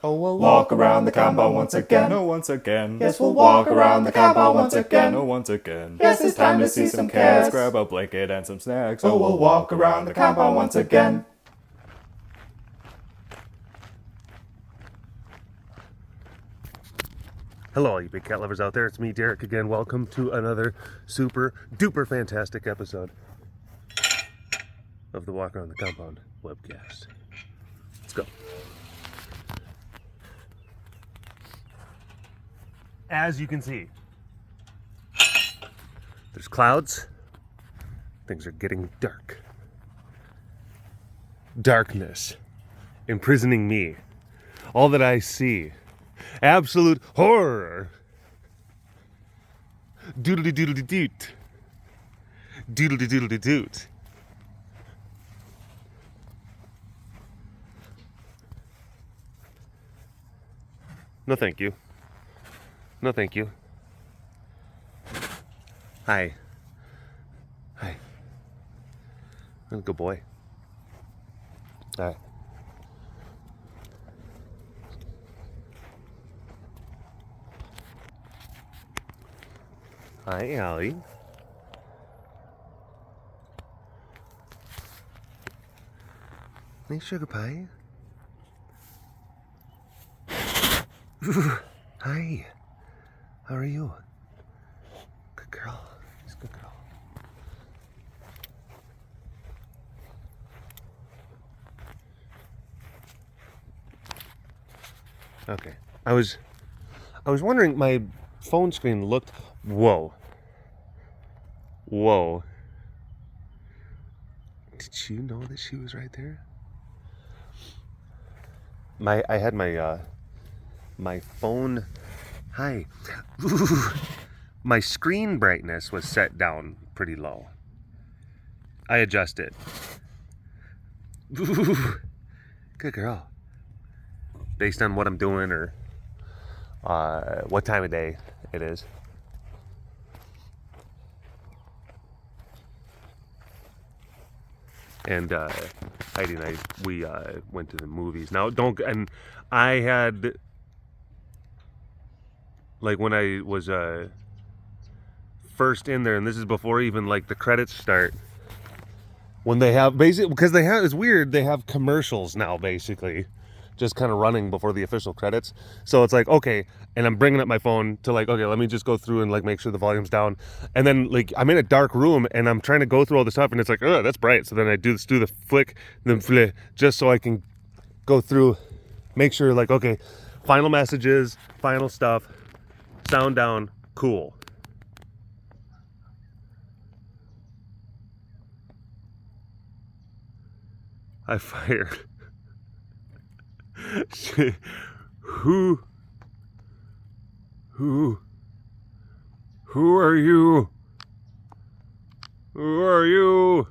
Oh, we'll walk around the compound once again. Oh, once again. Yes, we'll walk around the compound once again. Oh, once again. Yes, it's time to see some cats. Let's grab a blanket and some snacks. Oh, we'll walk around the compound once again. Hello, all you big cat lovers out there. It's me, Derek, again. Welcome to another super duper fantastic episode of the Walk Around the Compound webcast. Let's go. As you can see, there's clouds. Things are getting dark. Darkness imprisoning me. All that I see. Absolute horror. Doodly doodly doot. Doodly doodly doot. No thank you. No thank you. Hi. Hi. Good boy. Hi. Hi, Allie. Hey, sugar pie. Hi. How are you? Good girl. She's a good girl. Okay. I was wondering, my phone screen looked. Whoa. Whoa. Did you know that she was right there? I had my phone. Hi. My screen brightness was set down pretty low. I adjusted. Good girl. Based on what I'm doing or what time of day it is. And Heidi and I, we went to the movies. Now, and I had, like, when I was first in there, and this is before even, like, the credits start, when they have, basically, because they have, it's weird, they have commercials now, basically, just kind of running before the official credits. So it's like, okay, and I'm bringing up my phone to like, okay, let me just go through and like make sure the volume's down. And then like I'm in a dark room and I'm trying to go through all this stuff and it's like, oh, that's bright. So then I do the flick, then flick, just so I can go through, make sure like, okay, final messages, final stuff, sound down, cool. I fired. Who are you? Who are you?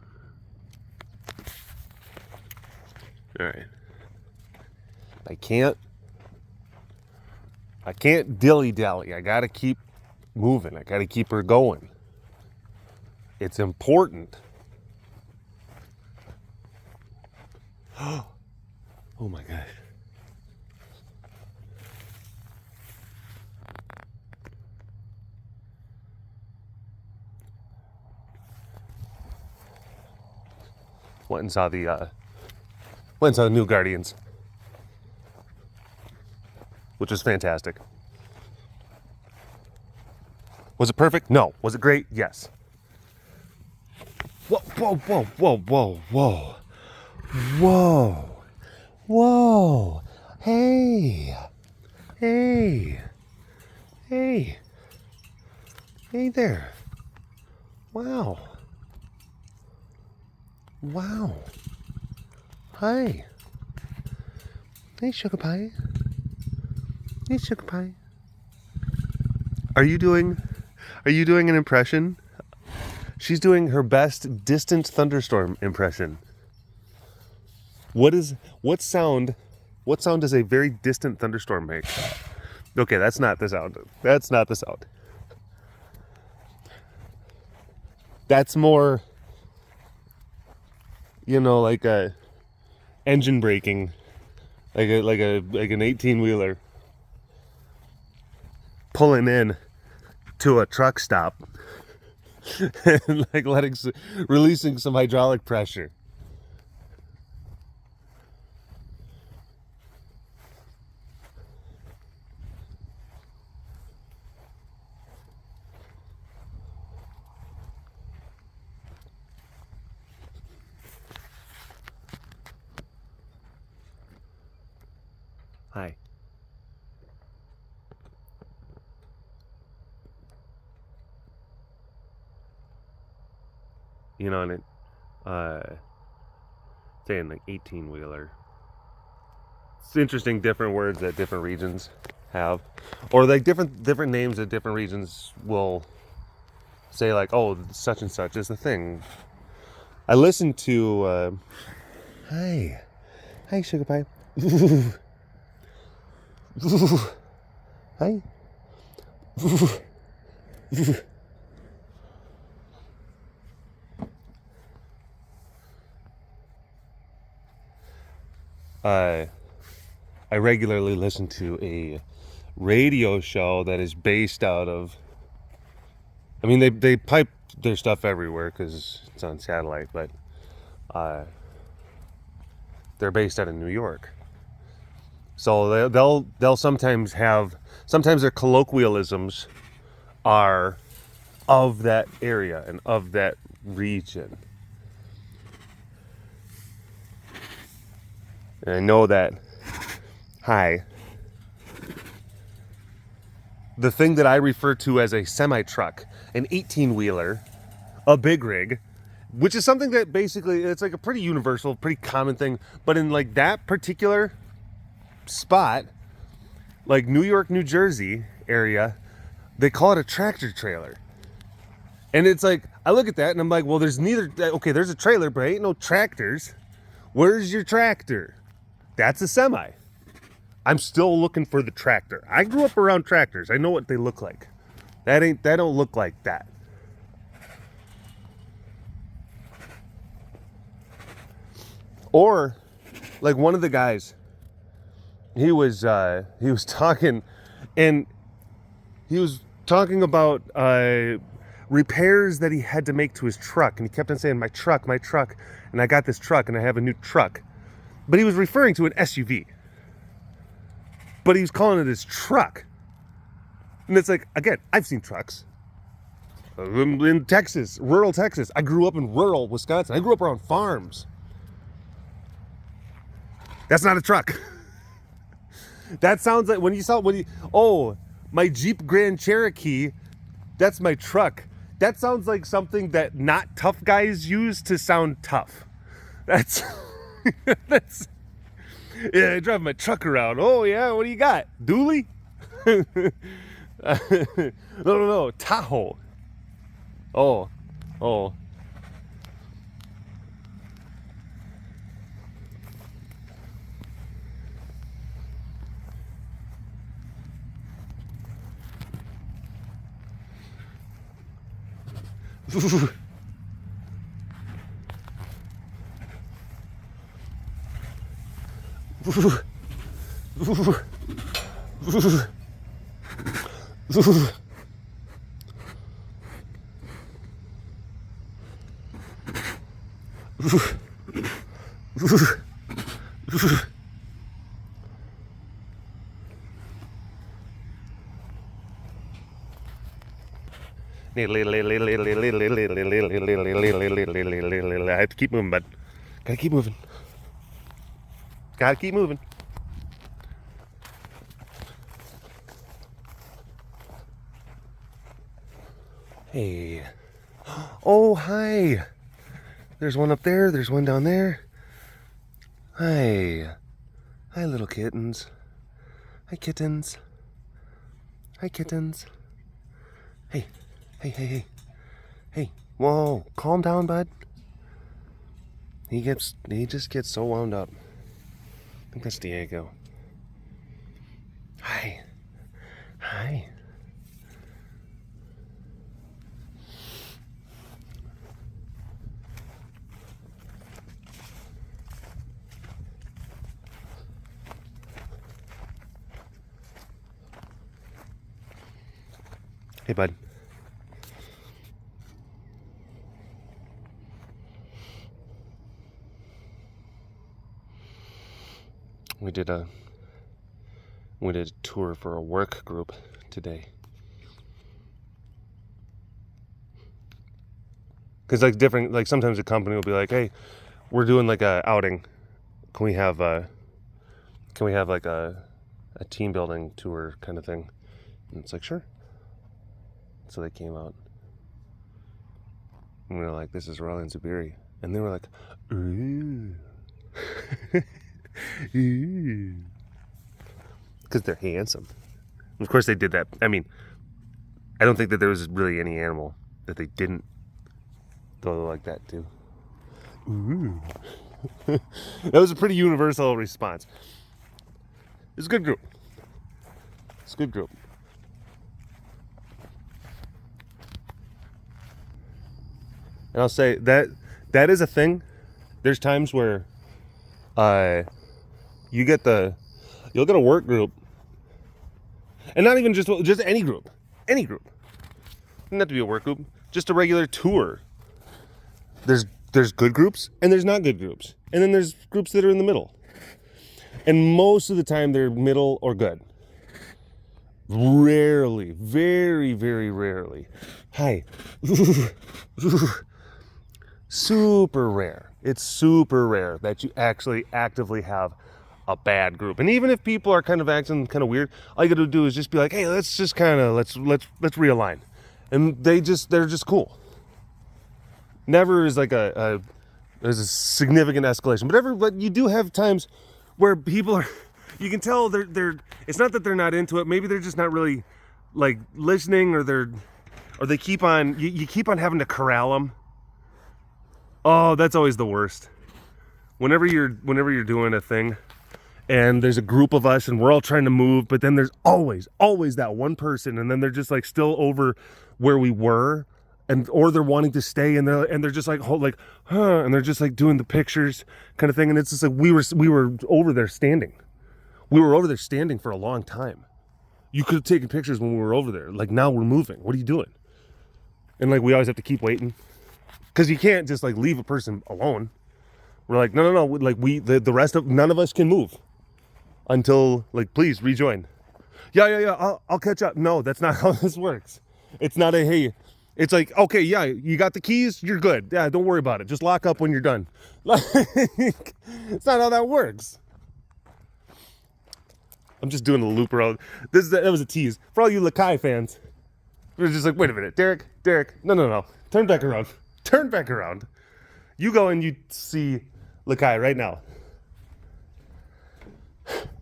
All right. I can't dilly-dally. I gotta keep moving. I gotta keep her going. It's important. Oh my gosh. Went and saw the new Guardians, which was fantastic. Was it perfect? No. Was it great? Yes. Whoa, whoa, whoa, whoa, whoa, whoa. Whoa. Whoa. Hey. Hey. Hey. Hey there. Wow. Wow. Hi. Hey, sugar pie. Hey, sugar pie. Are you doing an impression? She's doing her best distant thunderstorm impression. What sound does a very distant thunderstorm make? Okay, that's not the sound. That's not the sound. That's more, like a engine braking like an 18-wheeler pulling in to a truck stop and like releasing some hydraulic pressure. Hi. You know, and it, saying like 18-wheeler. It's interesting, different words that different regions have, or like different names that different regions will say, like, oh, such and such is the thing. I listened to, hi, sugar pie. Hi. I regularly listen to a radio show that is based out of, I mean, they pipe their stuff everywhere because it's on satellite, but they're based out of New York. So they'll sometimes their colloquialisms are of that area and of that region. And I know that, hi, the thing that I refer to as a semi-truck, an 18-wheeler, a big rig, which is something that basically, it's like a pretty universal, pretty common thing, but in like that particular spot, like New York, New Jersey area, they call it a tractor trailer. And it's like, I look at that and I'm like, well, there's a trailer, but ain't no tractors. Where's your tractor? That's a semi. I'm still looking for the tractor. I grew up around tractors. I know what they look like. That don't look like that. Or like one of the guys, he was talking, and he was talking about repairs that he had to make to his truck, and he kept on saying, my truck, and I got this truck, and I have a new truck. But he was referring to an SUV. But he was calling it his truck. And it's like, again, I've seen trucks. In Texas, rural Texas. I grew up in rural Wisconsin. I grew up around farms. That's not a truck. That sounds like my Jeep Grand Cherokee, that's my truck. That sounds like something that not tough guys use to sound tough. That's yeah, I drive my truck around. Oh yeah, what do you got? Dually? No, Tahoe. Oh. I have to keep moving, bud. Gotta keep moving. Hey. Oh, hi. There's one up there. There's one down there. Hi. Hi, little kittens. Hi, kittens. Hey. Hey. Whoa. Calm down, bud. He just gets so wound up. I think that's Diego. Hi. Hey, bud. We did a tour for a work group today. Because like different, like sometimes a company will be like, hey, we're doing like a outing. Can we have like a team building tour kind of thing? And it's like, sure. So they came out. And we were like, this is Riley and Zubiri. And they were like, ooh. Because they're handsome. Of course they did that. I mean, I don't think that there was really any animal that they didn't go like that too. Ooh. That was a pretty universal response. It's a good group. It's a good group. And I'll say that is a thing. There's times where you'll get a work group, and not even just any group. Doesn't have to be a work group, just a regular tour. There's good groups and there's not good groups, and then there's groups that are in the middle. And most of the time they're middle or good. Rarely, very, very rarely. Hi. Super rare. It's super rare that you actually actively have a bad group. And even if people are kind of acting kind of weird, all you got to do is just be like, hey, let's realign. And they're just cool. Never is like there's a significant escalation, but you do have times where people are, you can tell they're it's not that they're not into it, maybe they're just not really like listening, or they keep on, you keep on having to corral them. Oh, that's always the worst. Whenever you're doing a thing and there's a group of us and we're all trying to move, but then there's always that one person, and then they're just like still over where we were, or they're wanting to stay, and they're just like, and they're just like doing the pictures kind of thing. And it's just like, we were over there standing. We were over there standing for a long time. You could have taken pictures when we were over there. Like, now we're moving. What are you doing? And like, we always have to keep waiting, because you can't just like leave a person alone. We're like, no. Like, the rest of, none of us can move until, like, please rejoin. Yeah. I'll catch up. No, that's not how this works. It's not a, hey, it's like, okay, yeah, you got the keys, you're good. Yeah, don't worry about it. Just lock up when you're done. Like, it's not how that works. I'm just doing a loop around. That was a tease. For all you Lakai fans, we're just like, wait a minute, Derek, no. Turn back around. You go and you see Lakai right now.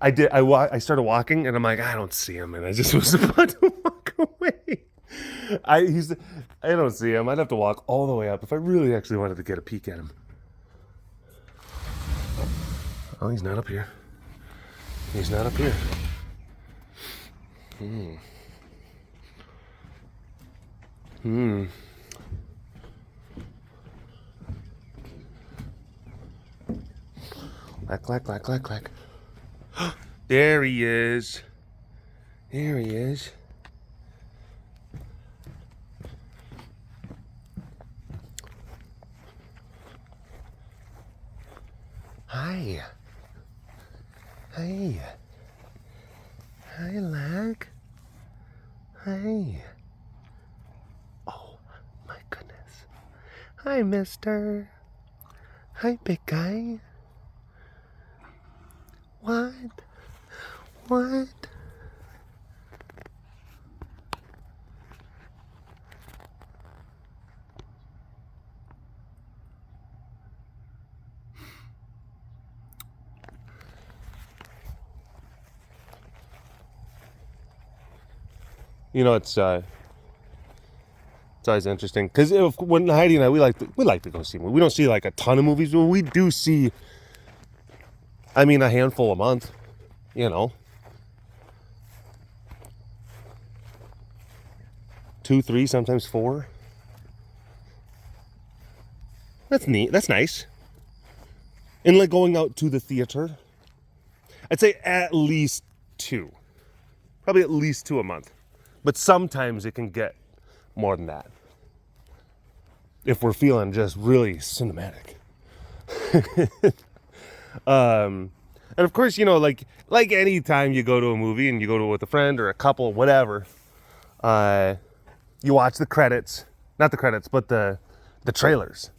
I started walking, and I'm like, I don't see him, and I just was about to walk away. I don't see him. I'd have to walk all the way up if I really actually wanted to get a peek at him. Oh, he's not up here. Clack. There he is. Hi. Hi, Lack. Hi. Oh, my goodness. Hi, mister. Hi, big guy. What? You know, it's always interesting, because when Heidi and I, we like to go see movies. We don't see like a ton of movies, but we do see, I mean, a handful a month, you know. 2, 3, sometimes 4. That's neat. That's nice. And like going out to the theater, I'd say at least 2. Probably at least 2 a month. But sometimes it can get more than that. If we're feeling just really cinematic. And of course, you know, like any time you go to a movie and you go to it with a friend or a couple, whatever, you watch the credits, not the credits, but the trailers,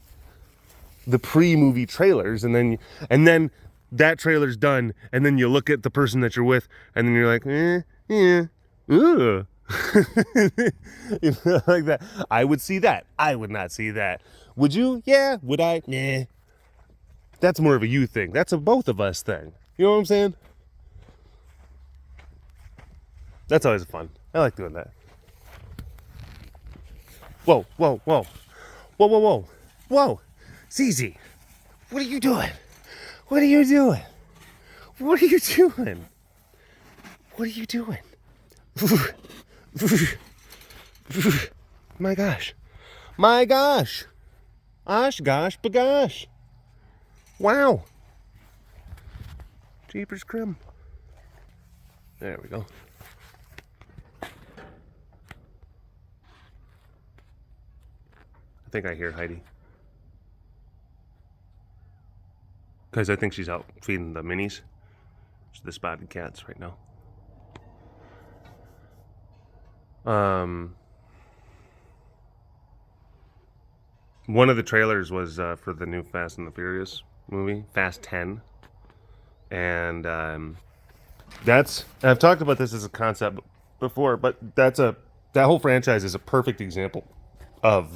the pre-movie trailers, and then that trailer's done, and then you look at the person that you're with, and then you're like, yeah, ooh. You know, like that. I would see that. I would not see that. Would you? Yeah. Would I? Nah. That's more of a you thing. That's a both of us thing. You know what I'm saying? That's always fun. I like doing that. Whoa, whoa, whoa. Whoa, whoa, whoa. Whoa. ZZ. What are you doing? What are you doing? What are you doing? What are you doing? My gosh. My gosh. Osh, gosh, bagosh. Wow. Jeepers crim. There we go. I think I hear Heidi. Because I think she's out feeding the minis. The spotted cats right now. One of the trailers was for the new Fast and the Furious movie, Fast 10. And I've talked about this as a concept before, but that whole franchise is a perfect example of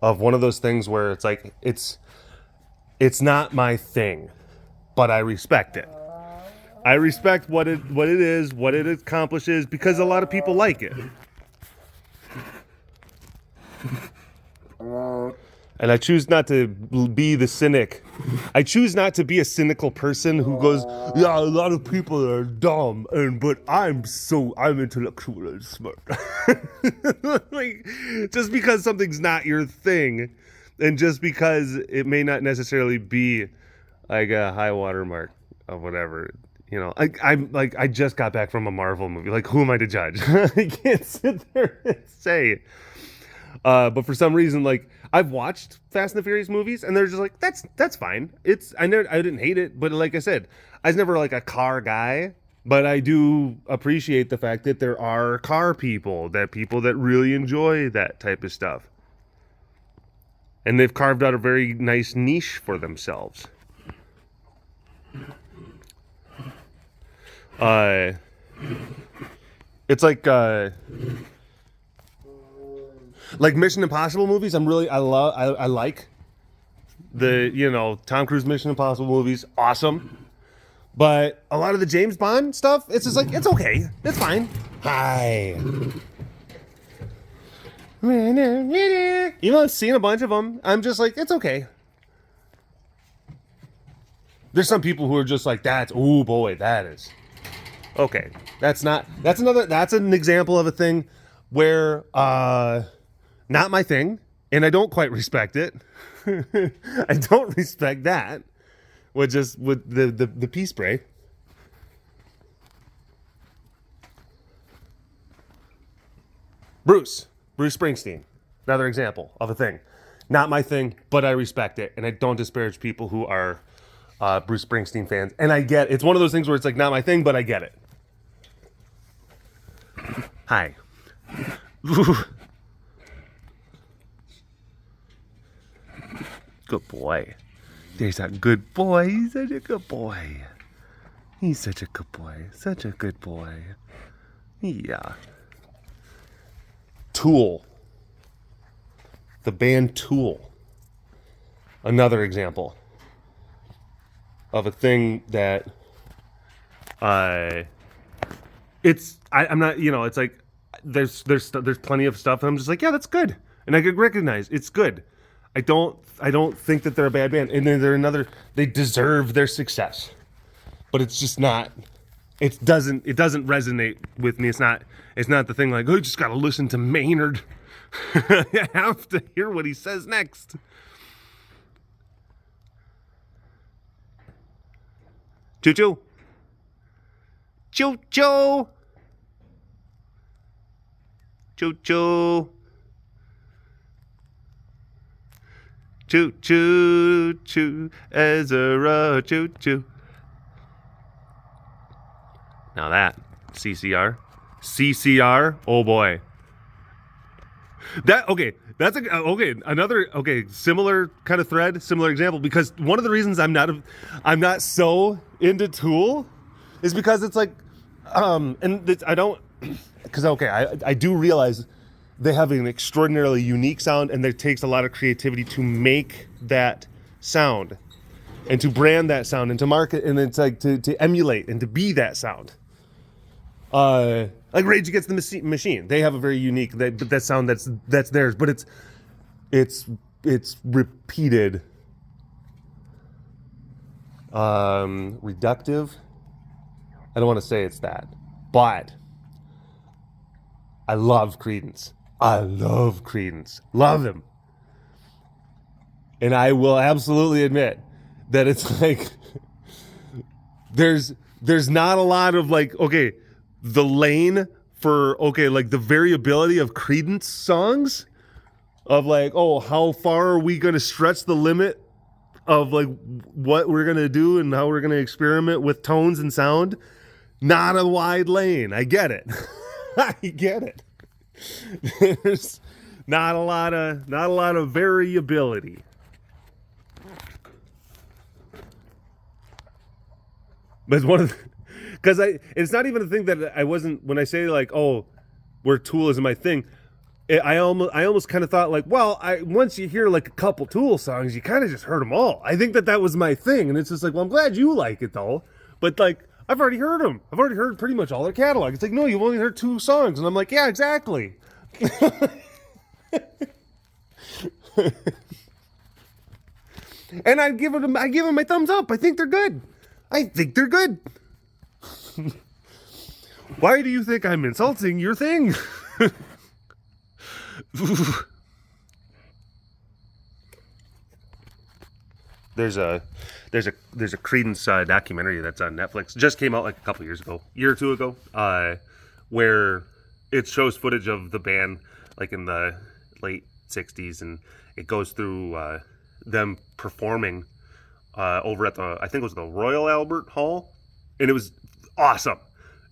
one of those things where it's like it's not my thing, but I respect it. I respect what it is, what it accomplishes, because a lot of people like it. And I choose not to be the cynic. I choose not to be a cynical person who goes, yeah, a lot of people are dumb, but I'm intellectual and smart. Like, just because something's not your thing, and just because it may not necessarily be like a high watermark of whatever, you know, I just got back from a Marvel movie. Like, who am I to judge? I can't sit there and say. But for some reason, like, I've watched Fast and the Furious movies, and they're just like, that's fine. I didn't hate it, but like I said, I was never like a car guy. But I do appreciate the fact that there are car people that really enjoy that type of stuff, and they've carved out a very nice niche for themselves. It's like Mission Impossible movies. I like the, you know, Tom Cruise Mission Impossible movies. Awesome. But a lot of the James Bond stuff, it's just like, it's okay. It's fine. Hi. Even though I've seen a bunch of them, I'm just like, it's okay. There's some people who are just like, oh boy, that is okay. That's an example of a thing where, not my thing, and I don't quite respect it. I don't respect that. With the pea spray. Bruce Springsteen, another example of a thing. Not my thing, but I respect it, and I don't disparage people who are Bruce Springsteen fans. And I get it's one of those things where it's like not my thing, but I get it. Hi. Good boy. There's a good boy. He's such a good boy. He's such a good boy. Such a good boy. Yeah. Tool. The band Tool. Another example of a thing that I'm not, you know, it's like there's plenty of stuff and I'm just like, yeah, that's good. And I could recognize it's good. I don't think that they're a bad band, and they deserve their success, but it's just not. It doesn't resonate with me. It's not the thing like, oh, you just gotta listen to Maynard. You have to hear what he says next. Choo choo. Choo choo. Choo choo. Choo choo choo. Ezra. Choo choo. Now that CCR. CCR. Oh boy. That okay. That's another similar kind of thread, similar example, because one of the reasons I'm not so into Tool is because it's like I do realize they have an extraordinarily unique sound, and it takes a lot of creativity to make that sound and to brand that sound and to market, and it's like to emulate and to be that sound. Like Rage Against the Machine, they have a very unique that sound that's theirs, but it's repeated, reductive. I don't want to say it's that, but I love Creedence. Love them, and I will absolutely admit that it's like there's not a lot of like the lane for like the variability of Creedence songs of like, oh, how far are we going to stretch the limit of like what we're going to do and how we're going to experiment with tones and sound. Not a wide lane. I get it. I get it. There's not a lot of variability. But it's one of the, because it's not even a thing that I wasn't, when I say like, oh, where Tool isn't my thing, I almost kind of thought like, well, once you hear like a couple Tool songs, you kind of just heard them all. I think that was my thing, and it's just like, well, I'm glad you like it though, but like, I've already heard them. I've already heard pretty much all their catalog. It's like, no, you've only heard 2 songs, and I'm like, yeah, exactly. And I give them my thumbs up. I think they're good. Why do you think I'm insulting your thing? There's a Creedence documentary that's on Netflix. Just came out like a couple years ago, year or two ago, where it shows footage of the band like in the late 60s, and it goes through them performing over at I think it was the Royal Albert Hall, and it was awesome.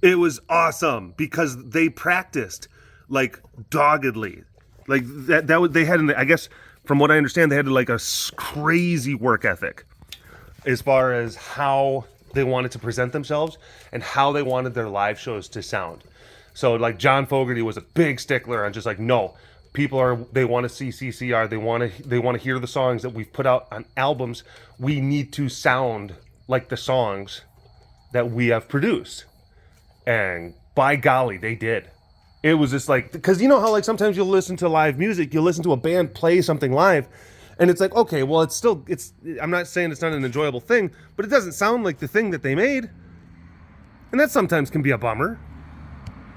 It was awesome because they practiced like doggedly, like they had, I guess from what I understand, they had like a crazy work ethic as far as how they wanted to present themselves and how they wanted their live shows to sound. So like John Fogerty was a big stickler on just like, no, they want to see CCR, they want to hear the songs that we've put out on albums. We need to sound like the songs that we have produced. And by golly, they did. It was just like, because you know how like sometimes you'll listen to live music, you'll listen to a band play something live, and it's like, okay, well, I'm not saying it's not an enjoyable thing, but it doesn't sound like the thing that they made. And that sometimes can be a bummer.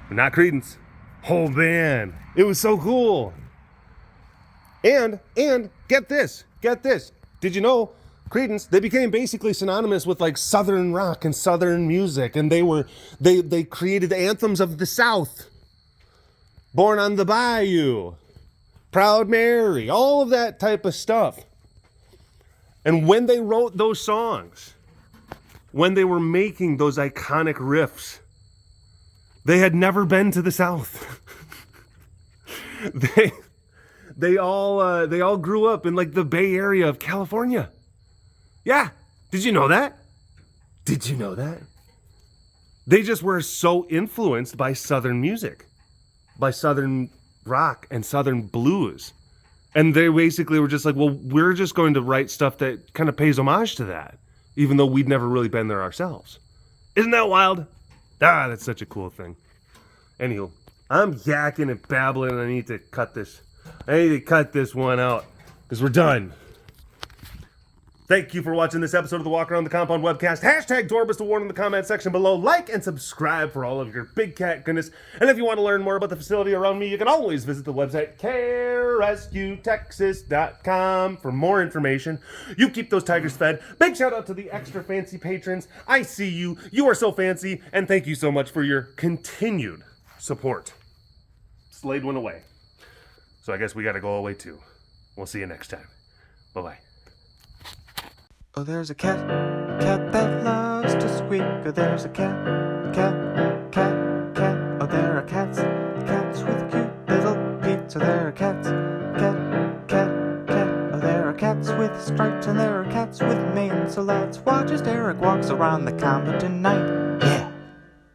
But not Creedence. Oh man, it was so cool. And get this. Did you know Creedence, they became basically synonymous with like Southern rock and Southern music, and they created anthems of the South. Born on the Bayou, Proud Mary, all of that type of stuff. And when they wrote those songs, when they were making those iconic riffs, they had never been to the South. They all grew up in like the Bay Area of California. Yeah. Did you know that? They just were so influenced by Southern music, by Southern rock and Southern blues. And they basically were just like, well, we're just going to write stuff that kind of pays homage to that, even though we'd never really been there ourselves. Isn't that wild? That's such a cool thing. Anywho, I'm yakking and babbling, and I need to cut this one out because we're done. Thank you for watching this episode of the Walk Around the Compound webcast. Hashtag Dorbus to warn in the comment section below. Like and subscribe for all of your big cat goodness. And if you want to learn more about the facility around me, you can always visit the website carescuetexas.com for more information. You keep those tigers fed. Big shout out to the extra fancy patrons. I see you. You are so fancy. And thank you so much for your continued support. Slade went away. So I guess we gotta go away too. We'll see you next time. Bye-bye. Oh, there's a cat that loves to squeak. Oh, there's a cat. Oh, there are cats with cute little feet. Oh, there are cats, cat. Oh, there are cats with stripes and there are cats with manes. So let's watch as Derek walks around the compound tonight.